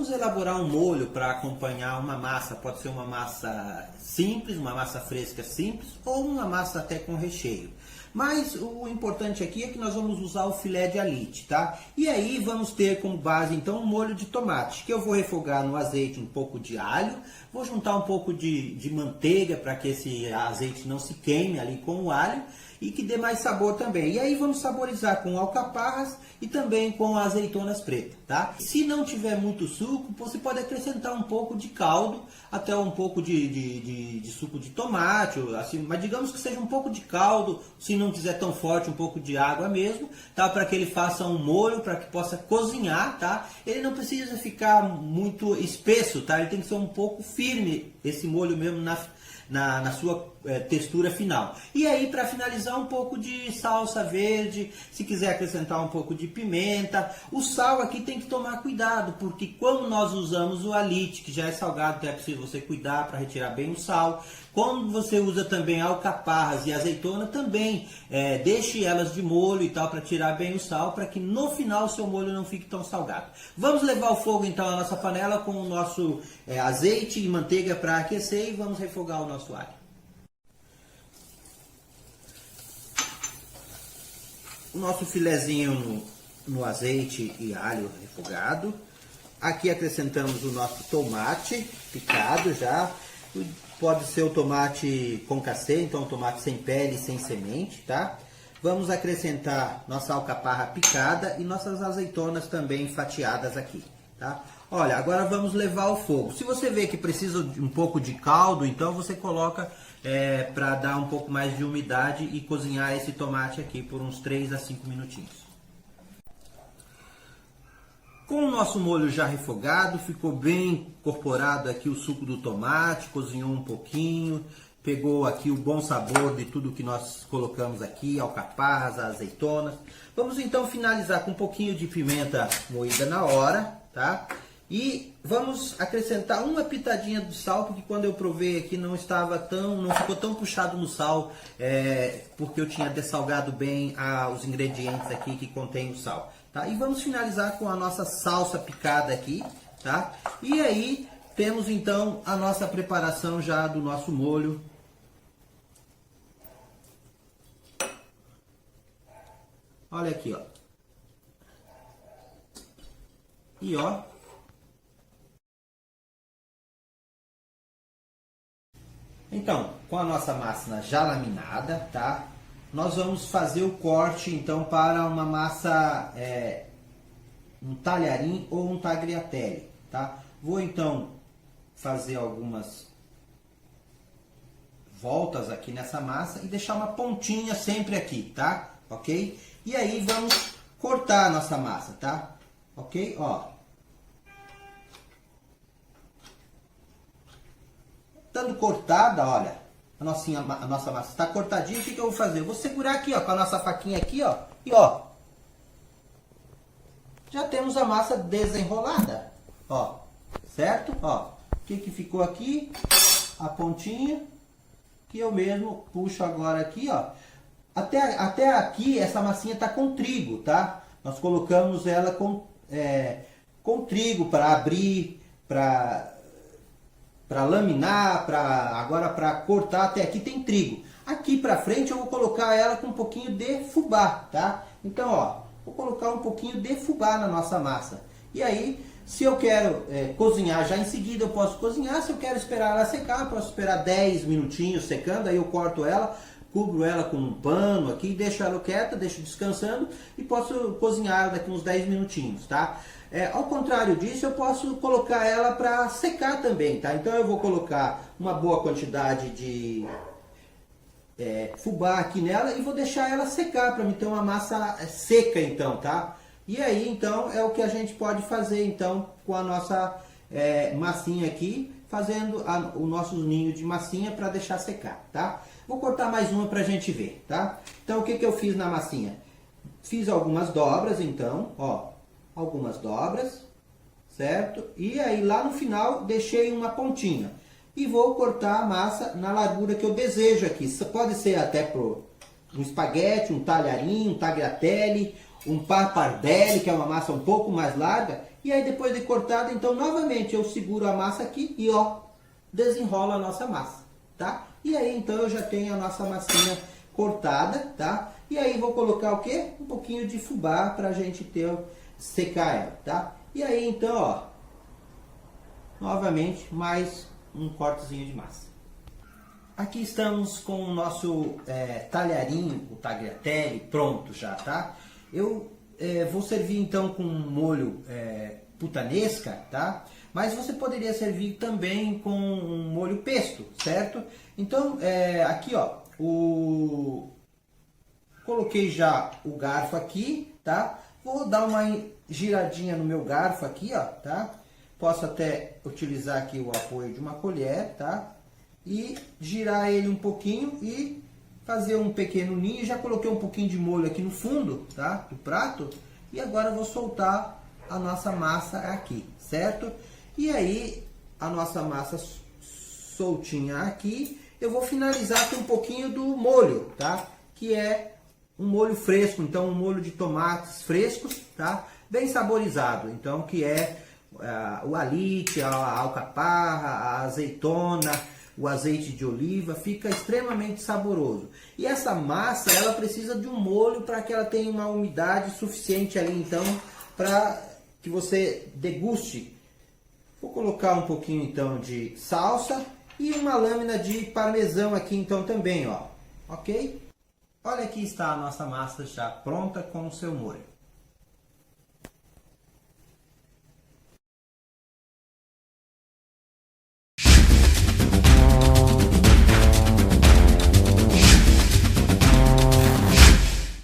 vamos elaborar um molho para acompanhar uma massa. Pode ser uma massa simples, uma massa fresca simples ou uma massa até com recheio. Mas o importante aqui é que nós vamos usar o filé de alite, tá? E aí vamos ter como base então um molho de tomate, que eu vou refogar no azeite um pouco de alho, vou juntar um pouco de manteiga para que esse azeite não se queime ali com o alho e que dê mais sabor também. E aí vamos saborizar com alcaparras e também com azeitonas pretas, tá? Se não tiver muito suco, você pode acrescentar um pouco de caldo, até um pouco de suco de tomate, assim, mas digamos que seja um pouco de caldo, se não quiser tão forte, um pouco de água mesmo, tá? Para que ele faça um molho, para que possa cozinhar, tá? Ele não precisa ficar muito espesso, tá? Ele tem que ser um pouco firme, esse molho mesmo na sua textura final. E aí, para finalizar, um pouco de salsa verde, se quiser acrescentar um pouco de pimenta. O sal aqui tem que tomar cuidado, porque como nós usamos o alite, que já é salgado, então é preciso você cuidar para retirar bem o sal. Quando você usa também alcaparras e azeitona, também deixe elas de molho e tal, para tirar bem o sal, para que no final o seu molho não fique tão salgado. Vamos levar ao fogo então a nossa panela com o nosso azeite e manteiga para aquecer e vamos refogar o nosso alho. O nosso filezinho no azeite e alho refogado. Aqui acrescentamos o nosso tomate picado já. Pode ser o tomate concassê, então o tomate sem pele e sem semente, tá? Vamos acrescentar nossa alcaparra picada e nossas azeitonas também fatiadas aqui, tá? Olha, agora vamos levar ao fogo. Se você vê que precisa de um pouco de caldo, então você coloca para dar um pouco mais de umidade e cozinhar esse tomate aqui por uns 3 a 5 minutinhos. Com o nosso molho já refogado, ficou bem incorporado aqui o suco do tomate, cozinhou um pouquinho, pegou aqui o bom sabor de tudo que nós colocamos aqui, alcaparras, azeitonas. Vamos então finalizar com um pouquinho de pimenta moída na hora, tá? E vamos acrescentar uma pitadinha de sal, porque quando eu provei aqui não ficou tão puxado no sal, porque eu tinha dessalgado bem os ingredientes aqui que contém o sal. Tá? E vamos finalizar com a nossa salsa picada aqui, tá? E aí temos então a nossa preparação já do nosso molho. Olha aqui, ó. E ó. Então, com a nossa massa já laminada, tá? Nós vamos fazer o corte, então, para uma massa, um talharim ou um tagliatelle, tá? Vou, então, fazer algumas voltas aqui nessa massa e deixar uma pontinha sempre aqui, tá? Ok? E aí, vamos cortar a nossa massa, tá? Ok? Ó. Estando cortada, olha, a nossa massa está cortadinha, o que eu vou fazer? Eu vou segurar aqui, ó, com a nossa faquinha aqui, ó, e ó, já temos a massa desenrolada, ó, certo? Ó, o que ficou aqui? A pontinha, que eu mesmo puxo agora aqui, ó, até aqui essa massinha tá com trigo, tá? Nós colocamos ela com trigo para abrir, para laminar, agora para cortar, até aqui tem trigo. Aqui para frente eu vou colocar ela com um pouquinho de fubá, tá? Então, ó, vou colocar um pouquinho de fubá na nossa massa. E aí, se eu quero cozinhar já em seguida, eu posso cozinhar. Se eu quero esperar ela secar, eu posso esperar 10 minutinhos secando, aí eu corto ela, cubro ela com um pano aqui, deixo ela quieta, deixo descansando e posso cozinhar daqui uns 10 minutinhos, tá? Ao contrário disso, eu posso colocar ela para secar também, tá? Então eu vou colocar uma boa quantidade de fubá aqui nela e vou deixar ela secar para me ter uma massa seca, então, tá? E aí, então, é o que a gente pode fazer, então, com a nossa massinha aqui, fazendo o nosso ninho de massinha para deixar secar, tá? Vou cortar mais uma para a gente ver, tá? Então, o que eu fiz na massinha? Fiz algumas dobras, então, ó. Algumas dobras, certo? E aí lá no final deixei uma pontinha. E vou cortar a massa na largura que eu desejo aqui. Pode ser até um espaguete, um talharim, um tagliatelle, um pappardelle, que é uma massa um pouco mais larga. E aí depois de cortada, então novamente eu seguro a massa aqui e ó, desenrolo a nossa massa, tá? E aí então eu já tenho a nossa massinha cortada, tá? E aí vou colocar o que? Um pouquinho de fubá pra gente secar ela, tá? E aí então, ó, novamente mais um cortezinho de massa. Aqui estamos com o nosso talharim, o tagliatelle, pronto já, tá? Eu vou servir então com um molho puttanesca, tá? Mas você poderia servir também com um molho pesto, certo? Então, aqui ó, coloquei já o garfo aqui, tá? Vou dar uma giradinha no meu garfo aqui, ó, tá? Posso até utilizar aqui o apoio de uma colher, tá? E girar ele um pouquinho e fazer um pequeno ninho. Já coloquei um pouquinho de molho aqui no fundo, tá? Do prato. E agora eu vou soltar a nossa massa aqui, certo? E aí, a nossa massa soltinha aqui, eu vou finalizar com um pouquinho do molho, tá? Que é um molho fresco, então um molho de tomates frescos, tá? Bem saborizado, então que é o alite, a alcaparra, a azeitona, o azeite de oliva, fica extremamente saboroso. E essa massa, ela precisa de um molho para que ela tenha uma umidade suficiente ali, então, para que você deguste. Vou colocar um pouquinho então de salsa e uma lâmina de parmesão aqui então também, ó. Ok? Olha, aqui está a nossa massa já pronta com o seu molho.